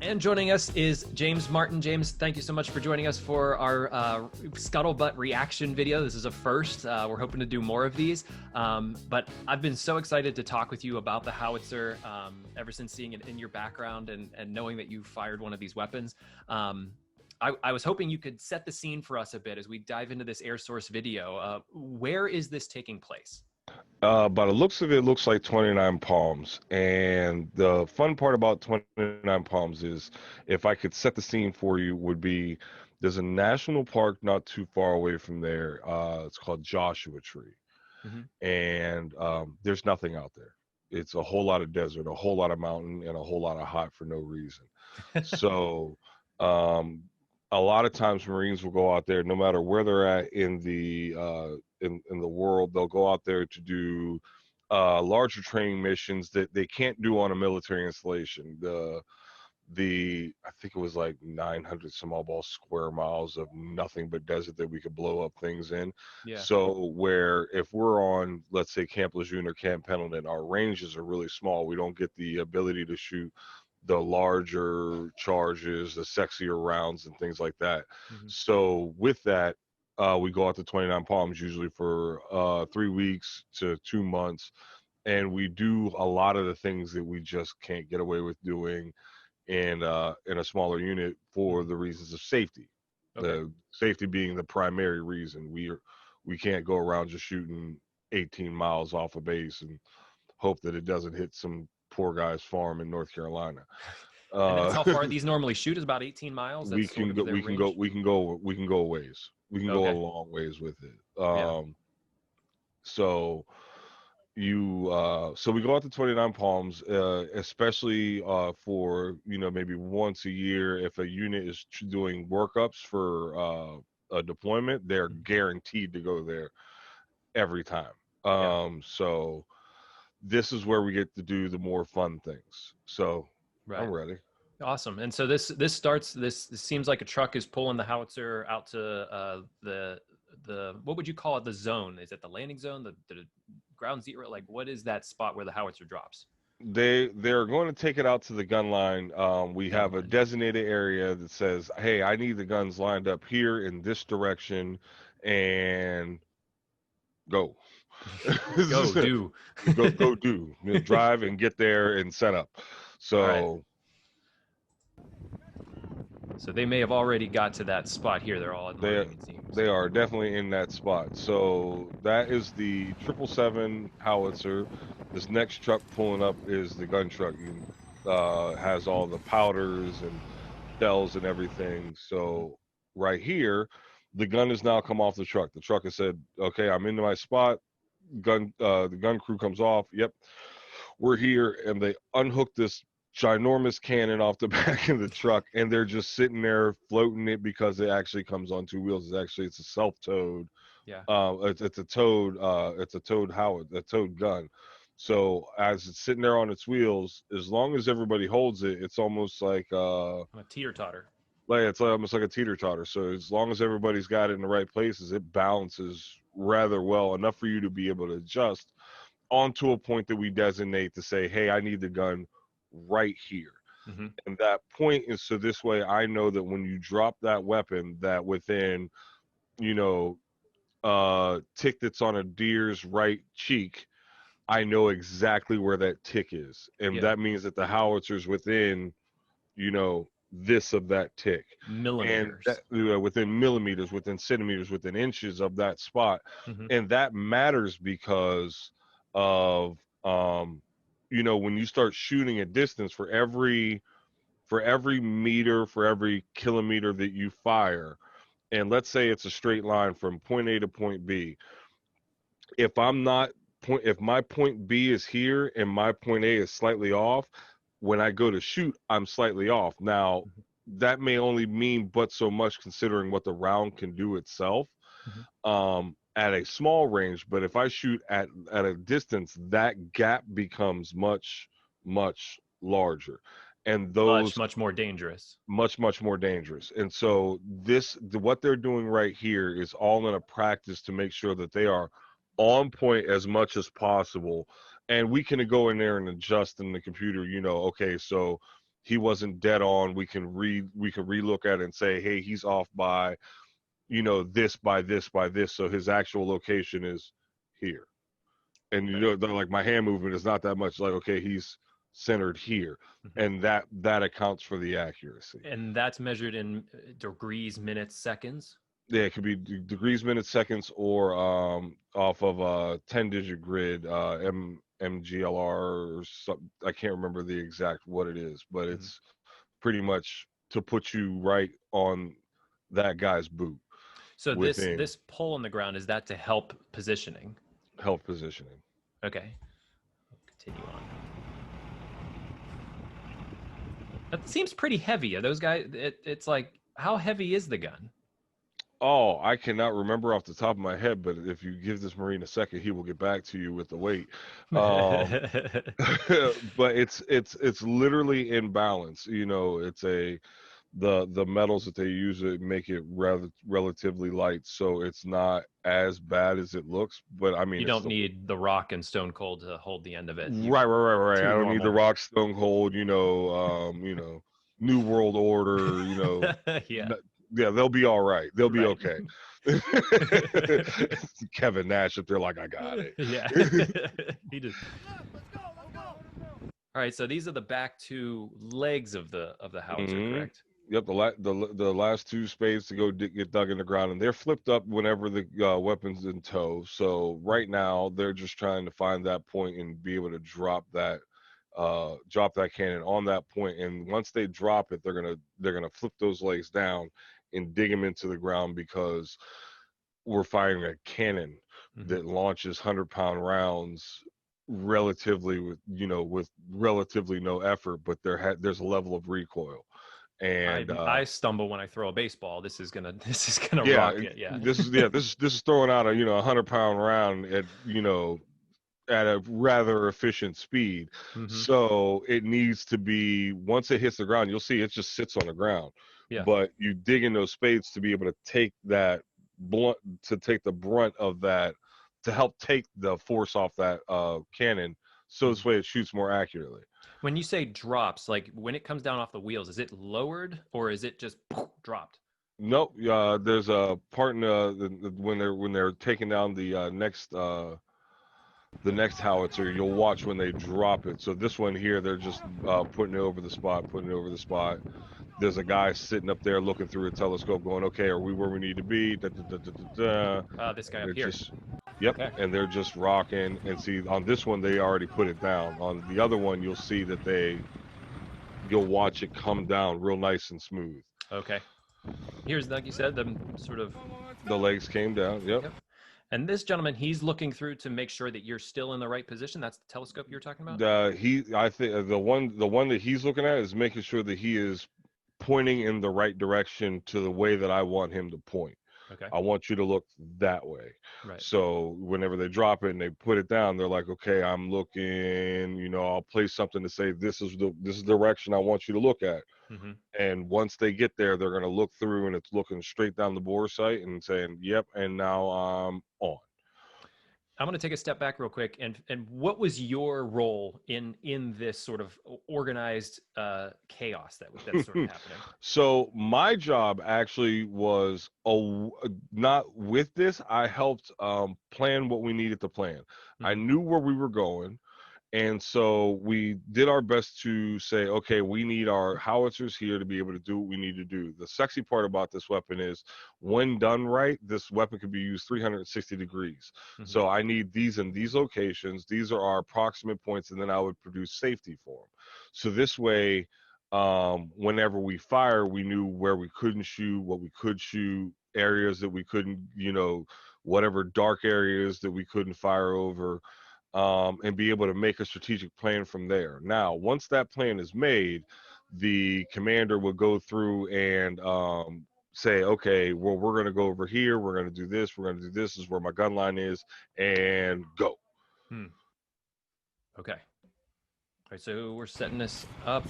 And joining us is James Martin. James, thank you so much for joining us for our Scuttlebutt reaction video. This is a first. We're hoping to do more of these. But I've been so excited to talk with you about the Howitzer ever since seeing it in your background and knowing that you fired one of these weapons. I was hoping you could set the scene for us a bit as we dive into this air source video. Where is this taking place? By the looks of it, looks like 29 Palms. And the fun part about 29 Palms is, if I could set the scene for you, would be there's a national park not too far away from there. It's called Joshua Tree. Mm-hmm. And there's nothing out there. It's a whole lot of desert, a whole lot of mountain, and a whole lot of hot for no reason. So a lot of times Marines will go out there, no matter where they're at in the world. They'll go out there to do larger training missions that they can't do on a military installation. I think it was like 900 small ball square miles of nothing but desert that we could blow up things in. Yeah. So where if we're on, let's say, Camp Lejeune or Camp Pendleton, our ranges are really small. We don't get the ability to shoot the larger charges, the sexier rounds, and things like that. Mm-hmm. So with that, we go out to 29 Palms usually for 3 weeks to 2 months, and we do a lot of the things that we just can't get away with doing in a smaller unit for the reasons of safety. Okay. The safety being the primary reason. We can't go around just shooting 18 miles off a base and hope that it doesn't hit some poor guy's farm in North Carolina. And that's how far these normally shoot, is about 18 miles. That's we can go a ways. We can go a long ways with it. So we go out to 29 Palms, especially for maybe once a year. If a unit is doing workups for a deployment, they're guaranteed to go there every time. So this is where we get to do the more fun things. So I'm ready. Awesome. And so this seems like a truck is pulling the Howitzer out to the what would you call it, the zone? Is it the landing zone, the ground zero? Like, what is that spot where the Howitzer drops? They're going to take it out to the gun line. We have a designated area that says, hey, I need the guns lined up here in this direction, and go. go do. go do. Drive and get there and set up. So So they may have already got to that spot here. They're all they are definitely in that spot. So that is the 777 Howitzer. This next truck pulling up is the gun truck. Has all the powders and shells and everything. So right here, the gun has now come off the truck. The truck has said, okay, I'm into my spot. The gun crew comes off. Yep, we're here. And they unhook this ginormous cannon off the back of the truck, and they're just sitting there floating it because it actually comes on 2 wheels. It's a self-towed. It's a towed a towed gun. So as it's sitting there on its wheels, as long as everybody holds it, it's almost like a teeter-totter. It's almost like a teeter-totter. So as long as everybody's got it in the right places, it balances rather well, enough for you to be able to adjust onto a point that we designate to say, hey, I need the gun right here. And that point is, so this way I know that when you drop that weapon, that within tick that's on a deer's right cheek, I know exactly where that tick is. And that means that the Howitser's within this of that tick, millimeters, and within millimeters, within centimeters, within inches of that spot. And that matters because of when you start shooting a distance, for every meter, for every kilometer that you fire, and let's say it's a straight line from point A to point B, if my point B is here and my point A is slightly off, when I go to shoot, I'm slightly off. Now, that may only mean but so much considering what the round can do itself. At a small range, but if I shoot at a distance, that gap becomes much larger, and those much more dangerous. Much more dangerous. And so what they're doing right here is all in a practice to make sure that they are on point as much as possible, and we can go in there and adjust in the computer. Okay, so he wasn't dead on, we can relook at it and say, hey, he's off by, you know, this by this by this, so his actual location is here. And you know, like my hand movement is not that much, like, okay, he's centered here, and that accounts for the accuracy. And that's measured in degrees, minutes, seconds. Yeah, it could be degrees, minutes, seconds, or off of a 10-digit grid, MGLR or something. I can't remember the exact what it is, but it's pretty much to put you right on that guy's boot. So this pole on the ground, is that to help positioning? Help positioning. Okay. Continue on. That seems pretty heavy. Are those guys? It's like, how heavy is the gun? Oh, I cannot remember off the top of my head, but if you give this Marine a second, he will get back to you with the weight. But it's literally in balance. You know, it's the metals that they use make it relatively light, so it's not as bad as it looks. But I mean, you don't need the Rock and Stone Cold to hold the end of it. Right. I don't need the Rock, Stone Cold. You know, New World Order. You know, yeah. Yeah, they'll be all right. They'll be okay. Kevin Nash up there like, I got it. Yeah. He just. All right, so these are the back two legs of the howitzer, correct? Yep, the last two spades to go get dug in the ground, and they're flipped up whenever the weapon's in tow. So right now they're just trying to find that point and be able to drop that cannon on that point. And once they drop it, they're gonna flip those legs down and dig them into the ground, because we're firing a cannon that launches 100-pound rounds relatively with relatively no effort, but there's a level of recoil. And I stumble when I throw a baseball. This is gonna rock it. Yeah. This is throwing out a 100-pound round at at a rather efficient speed. So it needs to be, once it hits the ground, you'll see it just sits on the ground. Yeah. But you dig in those spades to be able to take the brunt of that, to help take the force off that cannon, so this way it shoots more accurately. When you say drops, like when it comes down off the wheels, is it lowered or is it just dropped? Nope. There's a part in when they're taking down the next howitzer, you'll watch when they drop it. So this one here, they're just putting it over the spot. There's a guy sitting up there looking through a telescope going, okay, are we where we need to be? This guy up here. Yep, okay. And they're just rocking. And see, on this one, they already put it down. On the other one, you'll see that you'll watch it come down real nice and smooth. Okay. Here's, like you said, the legs came down. Yep. And this gentleman, he's looking through to make sure that you're still in the right position. That's the telescope you're talking about? I think the one that he's looking at is making sure that he is pointing in the right direction to the way that I want him to point. Okay. I want you to look that way. Right. So whenever they drop it and they put it down, they're like, okay, I'm looking, I'll place something to say, this is the direction I want you to look at. And once they get there, they're going to look through, and it's looking straight down the bore sight and saying, yep, and now I'm on. I'm going to take a step back real quick. And what was your role in this sort of organized chaos that's sort of happening? So my job actually was not with this. I helped plan what we needed to plan. I knew where we were going. And so we did our best to say, okay, we need our howitzers here to be able to do what we need to do. The sexy part about this weapon is, when done right, this weapon can be used 360 degrees. So I need these in these locations. These are our approximate points, and then I would produce safety for them. So this way, whenever we fire, we knew where we couldn't shoot, what we could shoot, areas that we couldn't, whatever dark areas that we couldn't fire over. And be able to make a strategic plan from there. Now, once that plan is made, the commander will go through and say, okay, well, we're going to go over here. We're going to do this. We're going to do this. This is where my gun line is, and go. Okay. All right, so we're setting this up.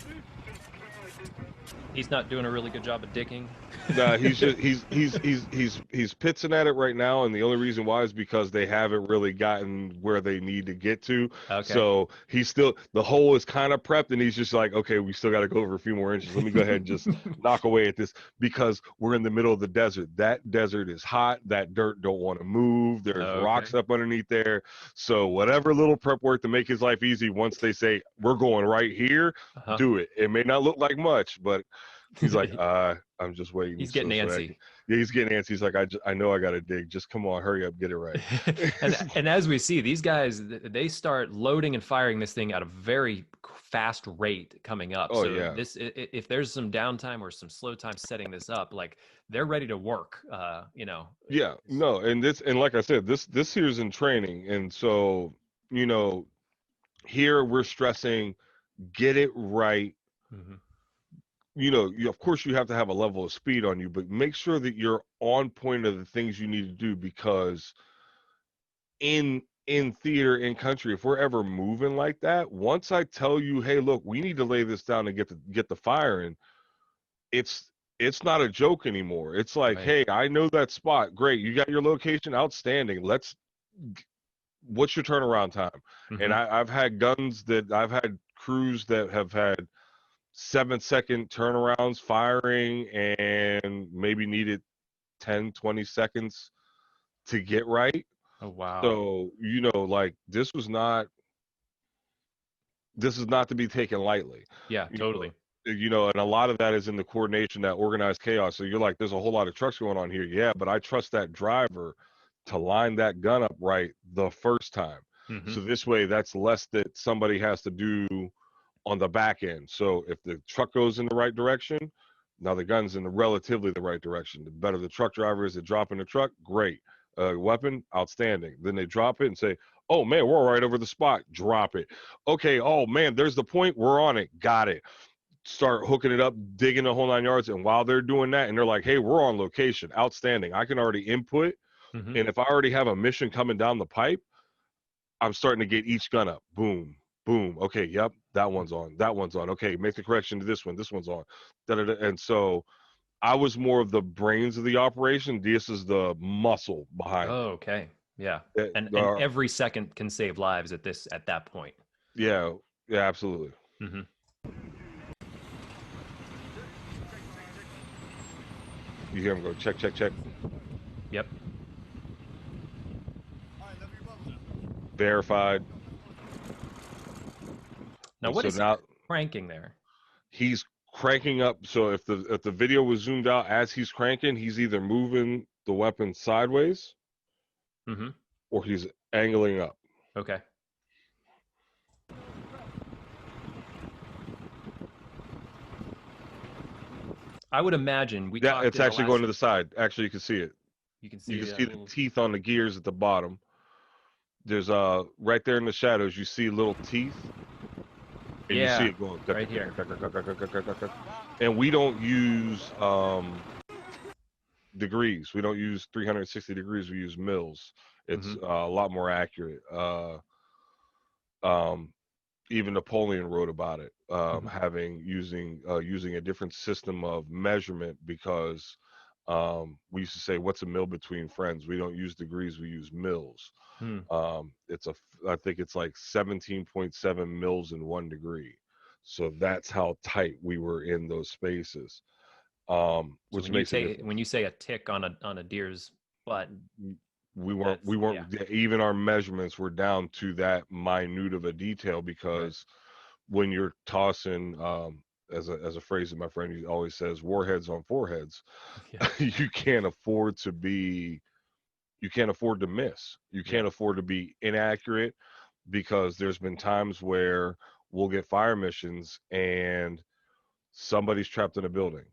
He's not doing a really good job of digging. Nah, he's just he's pitching at it right now, and the only reason why is because they haven't really gotten where they need to get to. Okay. So he's still, the hole is kind of prepped, and he's just like, okay, we still got to go over a few more inches. Let me go ahead and just knock away at this because we're in the middle of the desert. That desert is hot. That dirt don't want to move. There's Okay. rocks up underneath there. So whatever little prep work to make his life easy, once they say we're going right here, Uh-huh. do it. It may not look like much, but he's like, I'm just waiting. He's getting So antsy. yeah, he's getting antsy. He's like, I know I got to dig. Just come on, hurry up, get it right. And as we see, these guys, they start loading and firing this thing at a very fast rate coming up. Oh So yeah, this, if there's some downtime or some slow time setting this up, like they're ready to work. yeah, no, and like I said, this here's in training, and so you know, here we're stressing, get it right. Mm-hmm. Of course you have to have a level of speed on you, but make sure that you're on point of the things you need to do, because in theater, in country, if we're ever moving like that, once I tell you, hey, look, we need to lay this down and get the fire in, it's not a joke anymore. It's like, Right. hey, I know that spot. Great, you got your location, outstanding. What's your turnaround time? And Mm-hmm. I've had guns that I've had crews that have had 7-second turnarounds firing and maybe needed 10-20 seconds to get right. Oh, wow. So, like this is not to be taken lightly. Yeah, You totally. and a lot of that is in the coordination, that organized chaos. So you're like, there's a whole lot of trucks going on here. Yeah, but I trust that driver to line that gun up right the first time. Mm-hmm. So this way, that's less that somebody has to do on the back end. So if the truck goes in the right direction, now the gun's in relatively the right direction. The better the truck driver is at dropping the truck, great. Weapon, outstanding. Then they drop it and say, oh man, we're right over the spot. Drop it. Okay, oh man, there's the point. We're on it. Got it. Start hooking it up, digging the whole 9 yards. And while they're doing that, and they're like, hey, we're on location. Outstanding. I can already input. Mm-hmm. And if I already have a mission coming down the pipe, I'm starting to get each gun up. Boom, boom. Okay, yep, that one's on. That one's on. Okay, make the correction to this one. This one's on. Da-da-da. And so I was more of the brains of the operation. This is the muscle behind Oh, okay. Yeah. it. And every second can save lives at that point. Yeah, yeah, absolutely. Mm-hmm. You hear him go check, check, check. Yep. Verified. Now, And what so is now he cranking there? he's cranking up. So if the video was zoomed out as he's cranking, he's either moving the weapon sideways Mm-hmm. or he's angling up. Okay. I would imagine we Yeah, talked it's in the actually going last. to the side. Actually, you can see it. You can You see can that see the little. teeth on the gears at the bottom. There's right there in the shadows, you see little teeth, and you see Yeah, it going. right here. And we don't use degrees. We don't use 360 degrees. We use mils. It's Mm-hmm. a lot more accurate. Um, Even Napoleon wrote about it, Mm-hmm. using a different system of measurement, because we used to say, what's a mil between friends? We don't use degrees, we use mils. Hmm. I think it's like 17.7 mils in 1 degree. So that's how tight we were in those spaces, So which makes a difference. when you say a tick on a deer's butt, We weren't that's we yeah. weren't even our measurements were down to that minute of a detail, Right. because when you're tossing, as a phrase that my friend always says, warheads on foreheads, Yeah. you can't afford to miss. You Yeah. can't afford to be inaccurate, because there's been times where we'll get fire missions and somebody's trapped in a building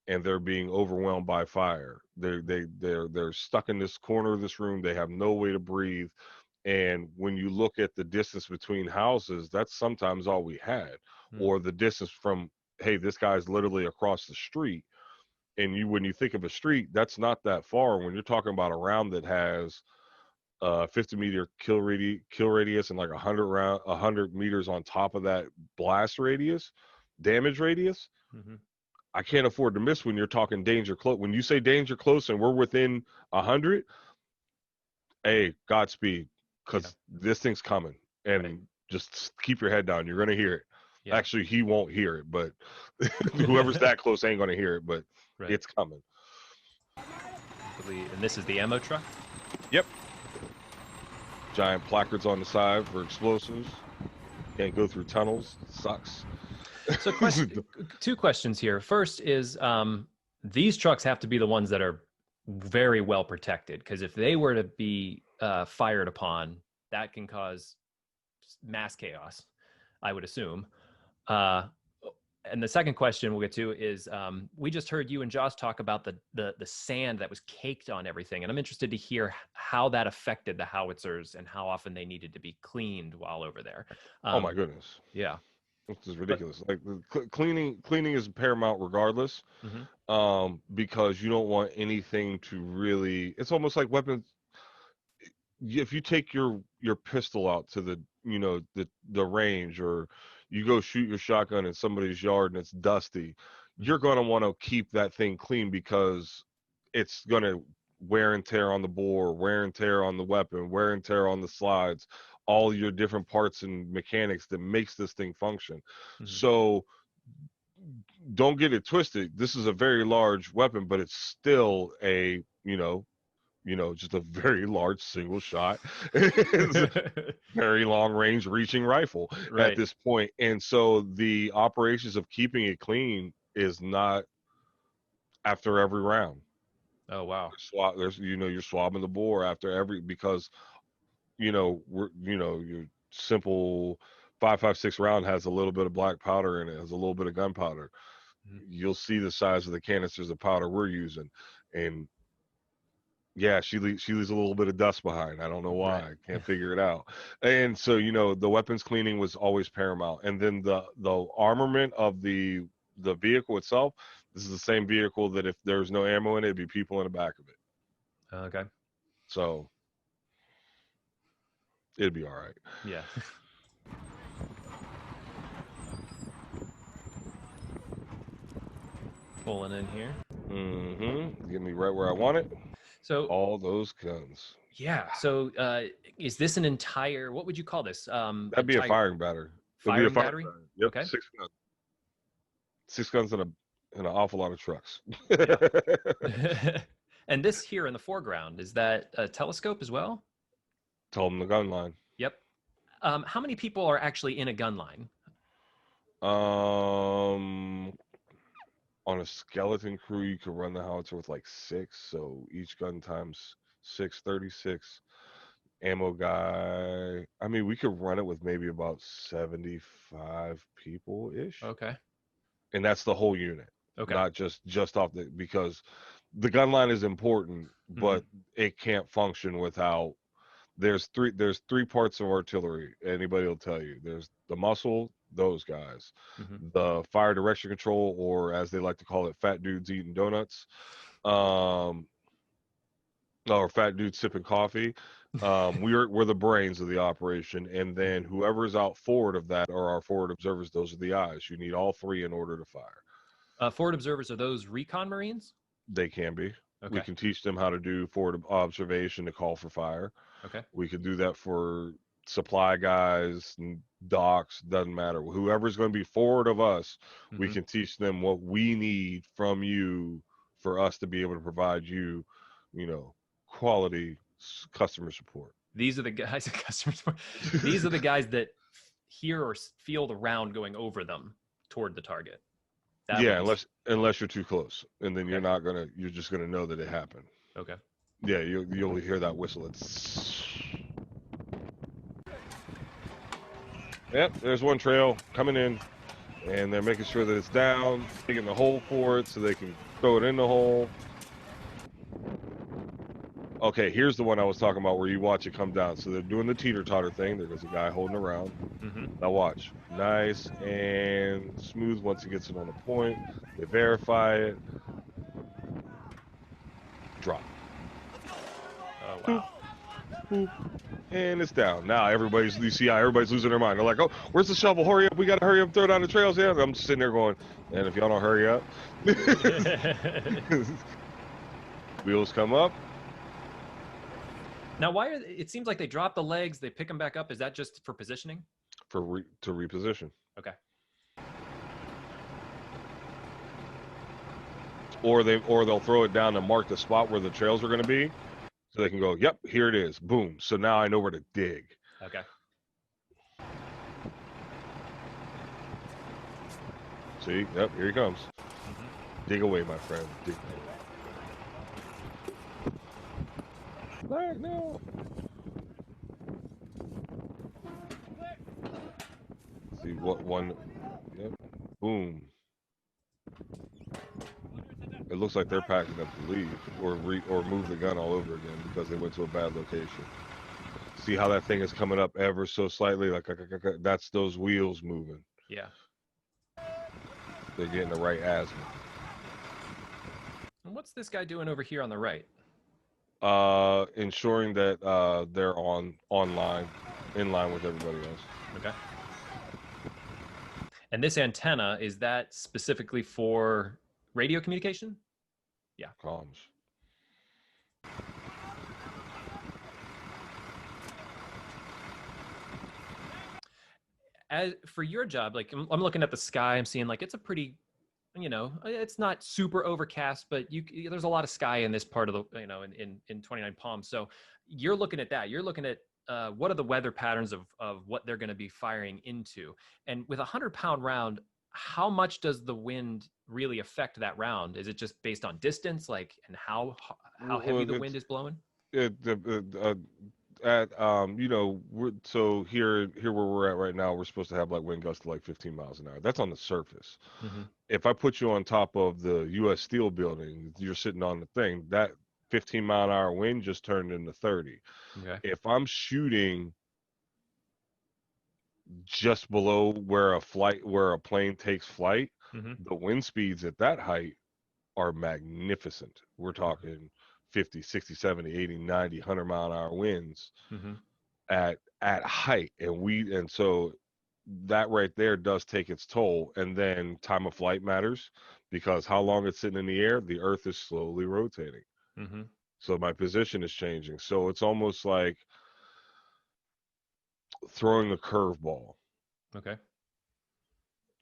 and they're being overwhelmed by fire. They're stuck in this corner of this room. They have no way to breathe. And when you look at the distance between houses, that's sometimes all we had. Hmm. Or the distance from, hey, this guy's literally across the street. And when you think of a street, that's not that far. When you're talking about a round that has 50-meter kill radius and like 100 meters on top of that blast radius, damage radius, Mm-hmm. I can't afford to miss when you're talking danger close. When you say danger close and we're within 100, hey, Godspeed, because this thing's coming. And just keep your head down. You're going to hear it. Yeah. Actually, he won't hear it, but whoever's that close ain't going to hear it, but it's coming. And this is the ammo truck? Yep. Giant placards on the side for explosives. Can't go through tunnels. Sucks. So two questions here. First is these trucks have to be the ones that are very well protected, because if they were to be fired upon, that can cause mass chaos, I would assume. And the second question we'll get to is we just heard you and Josh talk about the sand that was caked on everything, and I'm interested to hear how that affected the howitzers and how often they needed to be cleaned while over there. Oh my goodness. Yeah. This is ridiculous. Like cleaning is paramount regardless, because you don't want anything to really. It's almost like weapons. If you take your pistol out to the range, or you go shoot your shotgun in somebody's yard and it's dusty, you're gonna want to keep that thing clean, because it's gonna wear and tear on the bore, wear and tear on the weapon, wear and tear on the slides, all your different parts and mechanics that makes this thing function. So don't get it twisted. This is a very large weapon, but it's still a just a very large single shot, very long range reaching rifle at this point. And so the operations of keeping it clean is not after every round. Oh wow. You're swabbing the bore after every, because your simple 5.56 round has a little bit of black powder in it, has a little bit of gunpowder. You'll see the size of the canisters of powder we're using, and she leaves a little bit of dust behind. I don't know why. I can't figure it out. And so the weapons cleaning was always paramount. And then the armament of the vehicle itself. This is the same vehicle that if there's no ammo in it, it'd be people in the back of it. Okay. So it'd be all right. Yeah. Pulling in here. Get me right where I want it. So all those guns. Yeah. So is this an entire, what would you call this? That'd be a firing battery. Firing battery? Yep. Okay. 6 guns. 6 guns in an awful lot of trucks. And this here in the foreground, is that a telescope as well? Tell them the gun line. Yep. How many people are actually in a gun line? On a skeleton crew, you could run the howitzer with like 6. So each gun times 6, 36. Ammo guy. I mean, we could run it with maybe about 75 people ish. Okay. And that's the whole unit. Okay. Not just off because the gun line is important, but it can't function without. There's three parts of artillery. Anybody will tell you. There's the muscle, those guys, the fire direction control, or as they like to call it, fat dudes eating donuts, or fat dudes sipping coffee. We're the brains of the operation, and then whoever's out forward of that are our forward observers. Those are the eyes. You need all 3 in order to fire. Forward observers, are those recon Marines? They can be. Okay. We can teach them how to do forward observation to call for fire. Okay. We could do that for supply guys and docs, doesn't matter. Whoever's going to be forward of us, we can teach them what we need from you for us to be able to provide you, quality customer support. These are the guys at customer support. These are the guys that hear or feel the round going over them toward the target. Unless you're too close, and then you're just gonna know that it happened. Okay. Yeah, you'll hear that whistle. Yep, there's one trail coming in, and they're making sure that it's down, digging the hole for it so they can throw it in the hole. Okay, here's the one I was talking about where you watch it come down. So they're doing the teeter-totter thing. There's a guy holding around. Now watch. Nice and smooth once he gets it on the point. They verify it. Drop. Oh, wow. Boop. And it's down. Now you see how everybody's losing their mind. They're like, oh, where's the shovel? Hurry up. We got to hurry up, throw down the trails. Yeah. I'm just sitting there going, and if y'all don't hurry up, wheels come up. Now, it seems like they drop the legs, they pick them back up. Is that just for positioning? To reposition. Okay. Or they'll throw it down and mark the spot where the trails are going to be, so they can go, yep, here it is, boom. So now I know where to dig. Okay. See, yep, here he comes. Dig away, my friend. Dig away. No. See what one? Yep. Boom. It looks like they're packing up to leave or move the gun all over again because they went to a bad location. See how that thing is coming up ever so slightly? Like that's those wheels moving. Yeah. They're getting the right azimuth. And what's this guy doing over here on the right? Ensuring that they're in line with everybody else. Okay. And this antenna, is that specifically for radio communication? Yeah. Comms. As for your job, like I'm looking at the sky, I'm seeing like it's a pretty, it's not super overcast, but there's a lot of sky in this part of the, in 29 Palms. So you're looking at that. You're looking at what are the weather patterns of what they're going to be firing into. And with a 100-pound round, how much does the wind really affect that round? Is it just based on distance, like, and how heavy the wind is blowing? So here where we're at right now, we're supposed to have like wind gusts to like 15 miles an hour. That's on the surface. Mm-hmm. If I put you on top of the U.S. Steel building, you're sitting on the thing, that 15-mile-an-hour wind just turned into 30. Okay. If I'm shooting just below where a plane takes flight, Mm-hmm. the wind speeds at that height are magnificent. We're talking 50, 60, 70, 80, 90, 100-mile-an-hour winds Mm-hmm. at height. And so that right there does take its toll. And then time of flight matters because how long it's sitting in the air, the earth is slowly rotating. Mm-hmm. So my position is changing. So it's almost like throwing a curveball. Okay.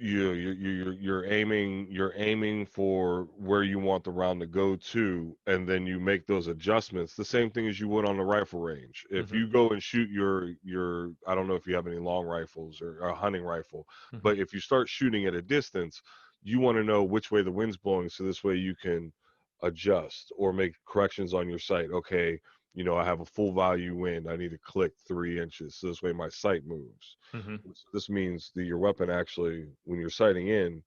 You're aiming for where you want the round to go to, and then you make those adjustments. The same thing as you would on the rifle range. If Mm-hmm. you go and shoot your I don't know if you have any long rifles or a hunting rifle, Mm-hmm. but if you start shooting at a distance, you want to know which way the wind's blowing, so this way you can adjust or make corrections on your sight. Okay, I have a full value wind. I need to click 3 inches. So this way my sight moves. Mm-hmm. This means that your weapon actually, when you're sighting in,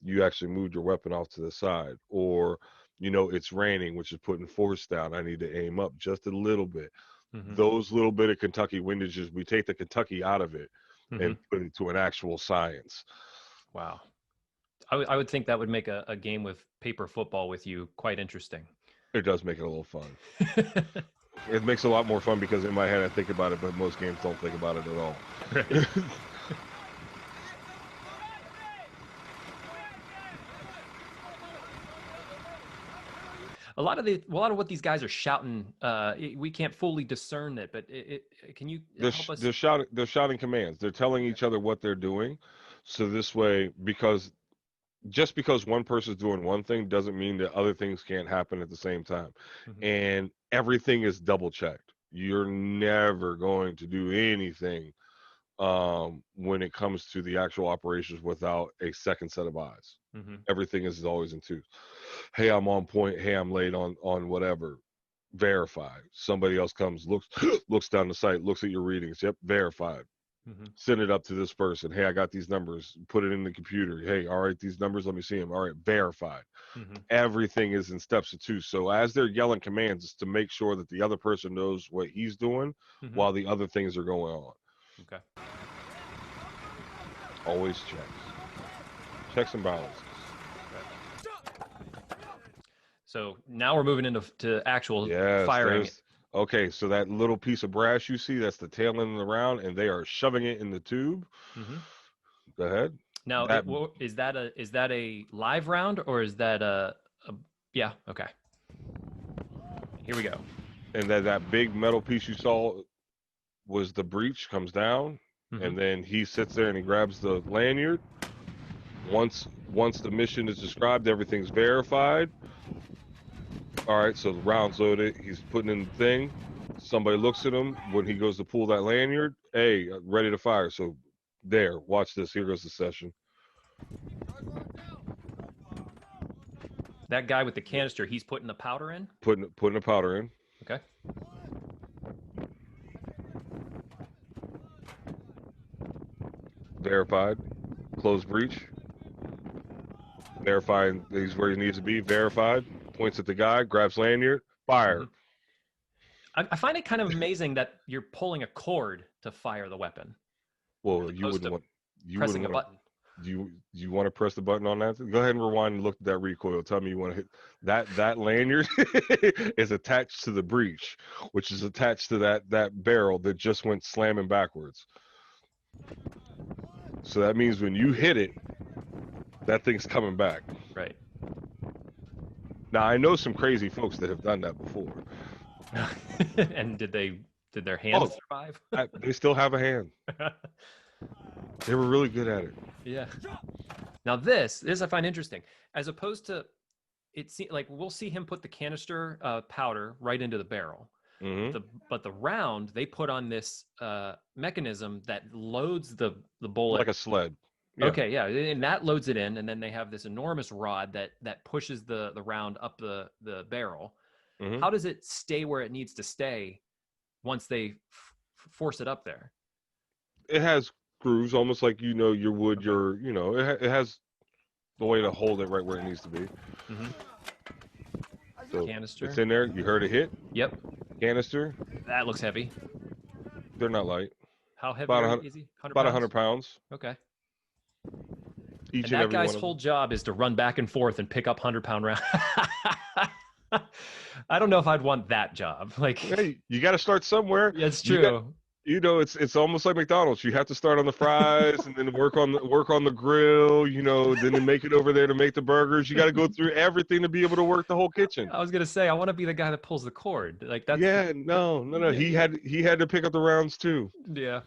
you actually moved your weapon off to the side. Or, it's raining, which is putting force down. I need to aim up just a little bit. Mm-hmm. Those little bit of Kentucky windages, we take the Kentucky out of it Mm-hmm. and put it to an actual science. Wow. I would think that would make a game with paper football with you quite interesting. It does make it a little fun. It makes it a lot more fun because in my head I think about it, but most games don't think about it at all. Right. A lot of what these guys are shouting, we can't fully discern it, but can you help us? They're shouting commands. They're telling each other what they're doing. So this way, just because one person's doing one thing doesn't mean that other things can't happen at the same time. Mm-hmm. And everything is double checked. You're never going to do anything when it comes to the actual operations without a second set of eyes. Mm-hmm. Everything is always in twos. Hey, I'm on point. Hey, I'm late on whatever. Verified. Somebody else comes, looks down the site, looks at your readings. Yep, verified. Mm-hmm. Send it up to this person. Hey, I got these numbers. Put it in the computer. Hey, all right, these numbers, let me see them. All right, verified. Mm-hmm. Everything is in steps of two. So as they're yelling commands, it's to make sure that the other person knows what he's doing Mm-hmm. while the other things are going on. Okay. Always checks and balances. So now we're moving into actual Yes, firing. Okay, so that little piece of brass you see, that's the tail end of the round, and they are shoving it in the tube. Go ahead. Now, is that a live round, or is that a yeah, okay. Here we go. And that big metal piece you saw was the breech, comes down, and then he sits there and he grabs the lanyard. Once the mission is described, everything's verified. All right, so the round's loaded. He's putting in the thing. Somebody looks at him when he goes to pull that lanyard. Hey, ready to fire. So there, watch this. Here goes the session. That guy with the canister, he's putting the powder in? Putting the powder in. Okay. Verified. Close breech. Verifying he's where he needs to be. Verified. Points at the guy. Grabs lanyard. Fire. I find it kind of amazing that you're pulling a cord to fire the weapon. Well, you wouldn't want pressing a button. Do you want to press the button on that? Go ahead and rewind and look at that recoil. Tell me you want to hit that lanyard is attached to the breech, which is attached to that barrel that just went slamming backwards. So that means when you hit it, that thing's coming back. Right. Now I know some crazy folks that have done that before. And did their hands survive? They still have a hand. They were really good at it. Yeah. Now this I find interesting. As opposed to, it seems like we'll see him put the canister powder right into the barrel. But the round they put on this mechanism that loads the bullet like a sled. Yeah. Okay, yeah, and that loads it in, and then they have this enormous rod that pushes the round up the barrel. How does it stay where it needs to stay once they force it up there? It has grooves, almost like you would your it has the way to hold it right where it needs to be. So canister. It's in there. You heard a hit. Yep. Canister. That looks heavy. They're not light. How heavy is he? About 100 pounds. Okay. Each and that guy's whole job is to run back and forth and pick up 100-pound rounds. I don't know if I'd want that job. Like, hey, you got to start somewhere. Yeah, it's true. It's almost like McDonald's. You have to start on the fries and then work on the grill. Then make it over there to make the burgers. You got to go through everything to be able to work the whole kitchen. I was gonna say I want to be the guy that pulls the cord. Like that's. Yeah, no. He had to pick up the rounds too. Yeah.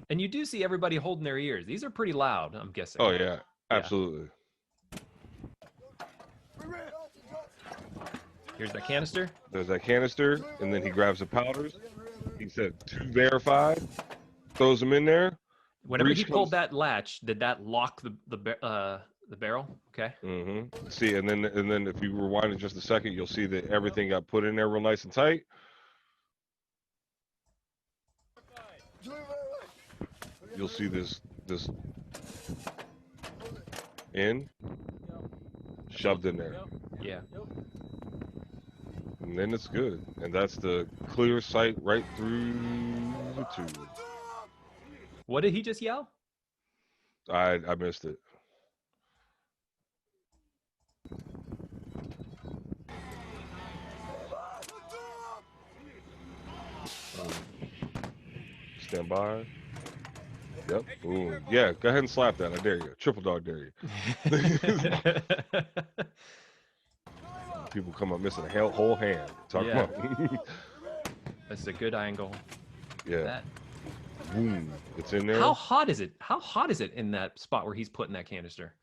And you do see everybody holding their ears. These are pretty loud, I'm guessing. Oh yeah, absolutely. Here's that canister. There's that canister, and then he grabs the powders. He said 2 verified, throws them in there. Whenever he pulled that latch, did that lock the barrel? Okay. See, and then if you rewind it just a second, you'll see that everything got put in there real nice and tight. You'll see this shoved in there. Yeah. And then it's good. And that's the clear sight right through the tube. What did he just yell? I missed it. Stand by. Yep. Boom. Yeah, go ahead and slap that. I dare you. Triple dog dare you. People come up missing a whole hand. Talk about. That's a good angle. Yeah. Boom. It's in there. How hot is it? How hot is it in that spot where he's putting that canister?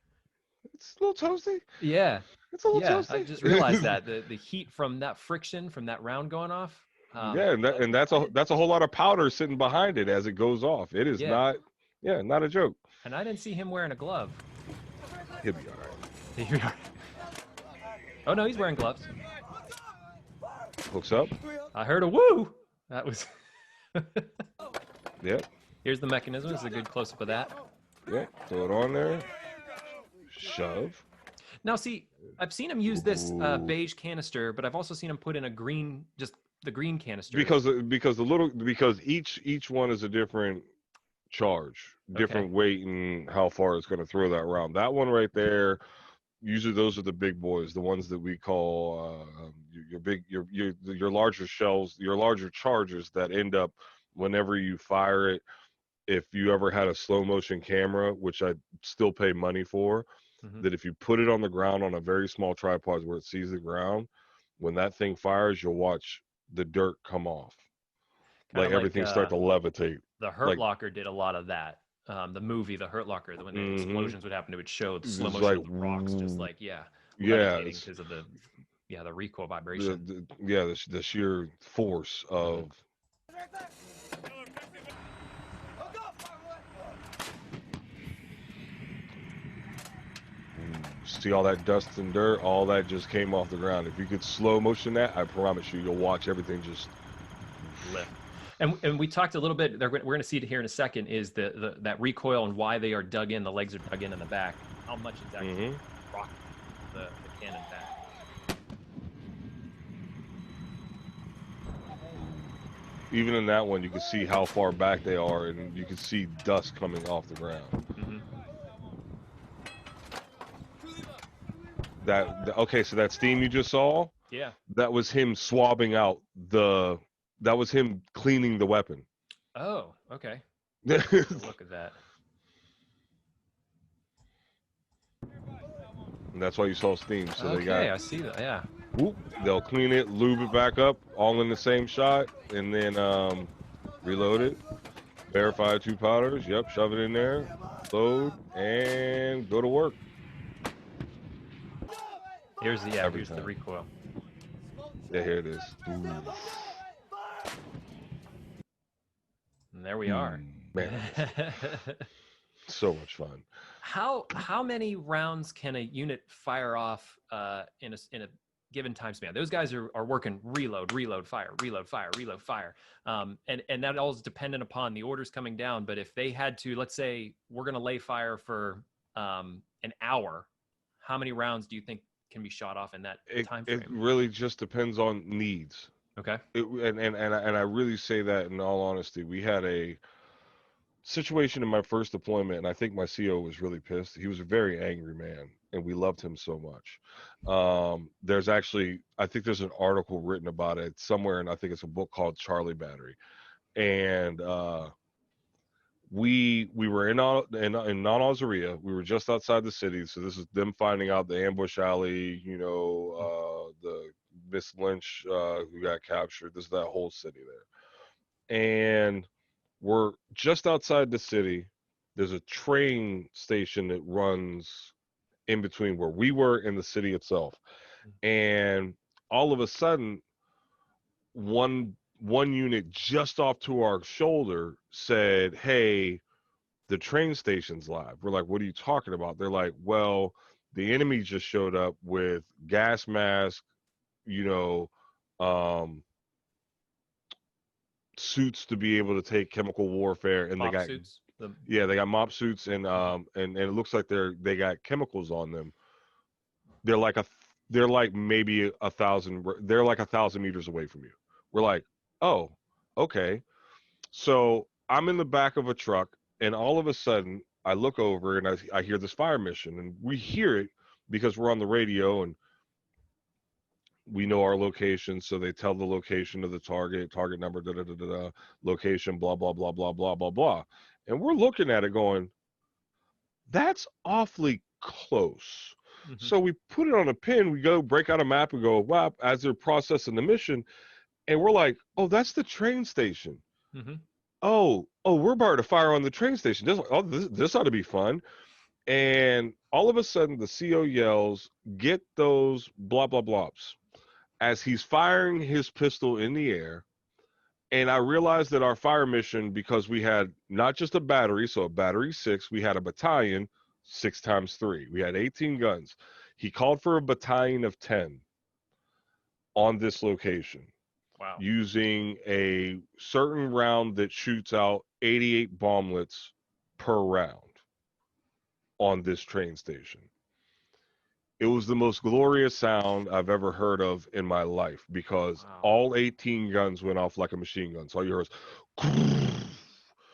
It's a little toasty. Yeah. It's a little toasty. I just realized that the heat from that friction from that round going off. And that's a whole lot of powder sitting behind it as it goes off. It is not a joke. And I didn't see him wearing a glove. He'll be all right. He'll be all right. Oh no, he's wearing gloves. Hooks up. I heard a woo. That was. Yep. Here's the mechanism. This is a good close-up of that. Yeah. Throw it on there. Shove. Now, see, I've seen him use this beige canister, but I've also seen him put in a green, just the green canister. Because each one is a different charge, different weight, and how far it's going to throw that round. That one right there, usually those are the big boys, the ones that we call your larger shells, your larger charges that end up whenever you fire it. If you ever had a slow motion camera, which I still pay money for, that if you put it on the ground on a very small tripod where it sees the ground, when that thing fires, you'll watch the dirt come off. Kind Like of everything start to levitate. The Hurt Like, Locker did a lot of that. The movie, The Hurt Locker, when the explosions would happen, it would show the slow it's motion like, of the rocks just like, yeah, levitating because of the recoil the, vibration. the sheer force of. See all that dust and dirt, all that just came off the ground. If you could slow motion that, I promise you, you'll watch everything just lift. And we talked a little bit. We're going to see it here in a second. Is that recoil and why they are dug in? The legs are dug in the back. How much is actually rocking the cannon back? Even in that one, you can see how far back they are, and you can see dust coming off the ground. Okay, so that steam you just saw, that was him swabbing out that was him cleaning the weapon. Oh, okay. Look at that. And that's why you saw steam. So okay, they got, I see that. Yeah. Whoop, they'll clean it, lube it back up, all in the same shot, and then reload it. Verify 2 powders. Yep, shove it in there, load, and go to work. Here's the recoil. Yeah, here it is. And there we are. Man, so much fun. How many rounds can a unit fire off in a given time span? Those guys are working reload, fire, reload, fire, reload, fire. And that all is dependent upon the orders coming down. But if they had to, let's say we're going to lay fire for an hour, how many rounds do you think can be shot off in that time frame? It really just depends on needs. Okay. And I really say that in all honesty. We had a situation in my first deployment, and I think my CO was really pissed. He was a very angry man, and we loved him so much. There's actually, I think there's an article written about it somewhere, and I think it's a book called Charlie Battery. And we were in non-Ozaria. We were just outside the city, so this is them finding out the ambush alley, the Miss Lynch who got captured. This is that whole city there. And we're just outside the city. There's a train station that runs in between where we were and the city itself. And all of a sudden, one unit just off to our shoulder said, "Hey, the train station's live." We're like, "What are you talking about?" They're like, "Well, the enemy just showed up with gas mask, suits to be able to take chemical warfare, and mop they got suits. they got mop suits, and it looks like they got chemicals on them. They're like maybe 1,000. They're like 1,000 meters away from you." We're like, "Oh, okay." So I'm in the back of a truck, and all of a sudden I look over and I hear this fire mission, and we hear it because we're on the radio and we know our location. So they tell the location of the target number, location, blah, blah, blah, blah, blah, blah, blah. And we're looking at it going, that's awfully close. So we put it on a pin, we go break out a map, we go, wow, as they're processing the mission. And we're like, oh, that's the train station. Oh, we're about to fire on the train station. This ought to be fun. And all of a sudden, the CO yells, "Get those blah, blah, blobs," as he's firing his pistol in the air. And I realized that our fire mission, because we had not just a battery, so a battery 6, we had a battalion 6 times 3. We had 18 guns. He called for a battalion of 10 on this location. Wow. Using a certain round that shoots out 88 bomblets per round on this train station. It was the most glorious sound I've ever heard of in my life, because all 18 guns went off like a machine gun. So all you heard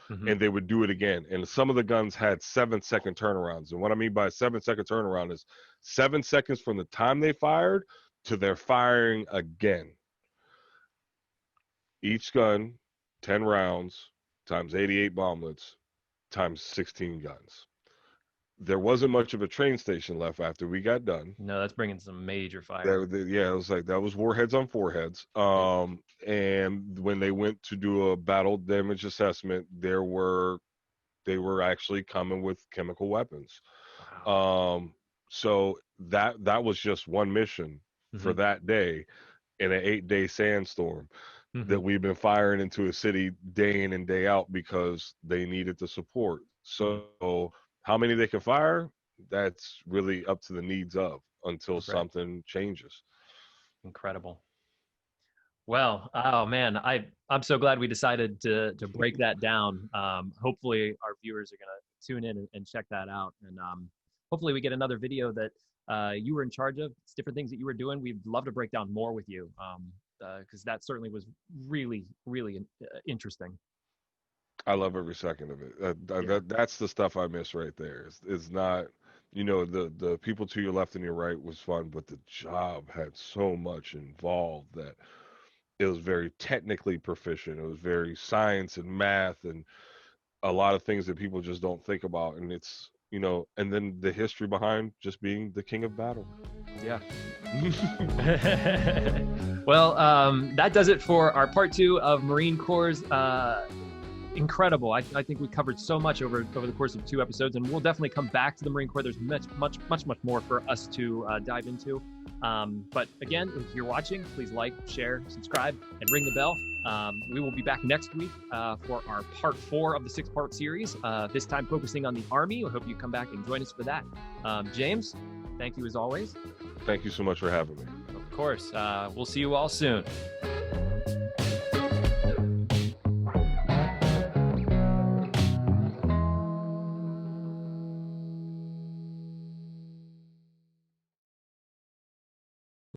was, and they would do it again. And some of the guns had 7-second turnarounds. And what I mean by 7-second turnaround is 7 seconds from the time they fired to their firing again. Each gun, 10 rounds times 88 bomblets times 16 guns. There wasn't much of a train station left after we got done. No, that's bringing some major fire. Yeah, it was like that was warheads on foreheads. And when they went to do a battle damage assessment, they were actually coming with chemical weapons. Wow. So that was just one mission for that day in an 8-day sandstorm that we've been firing into a city day in and day out because they needed the support. So how many they can fire, that's really up to the needs of until something changes. Incredible. Well, oh man, I'm so glad we decided to break that down. Hopefully our viewers are going to tune in and check that out. And hopefully we get another video that you were in charge of. It's different things that you were doing. We'd love to break down more with you because that certainly was really, really interesting. I love every second of it. That's the stuff I miss right there. It's not, the people to your left and your right was fun, but the job had so much involved that it was very technically proficient. It was very science and math and a lot of things that people just don't think about. And it's, and then the history behind just being the king of battle. Yeah. Well, that does it for our part 2 of Marine Corps' incredible. I think we covered so much over the course of 2 episodes, and we'll definitely come back to the Marine Corps. There's much more for us to dive into. But again, if you're watching, please like, share, subscribe, and ring the bell. We will be back next week for our part 4 of the 6-part series, this time focusing on the Army. I hope you come back and join us for that. James, thank you as always. Thank you so much for having me. Of course. We'll see you all soon.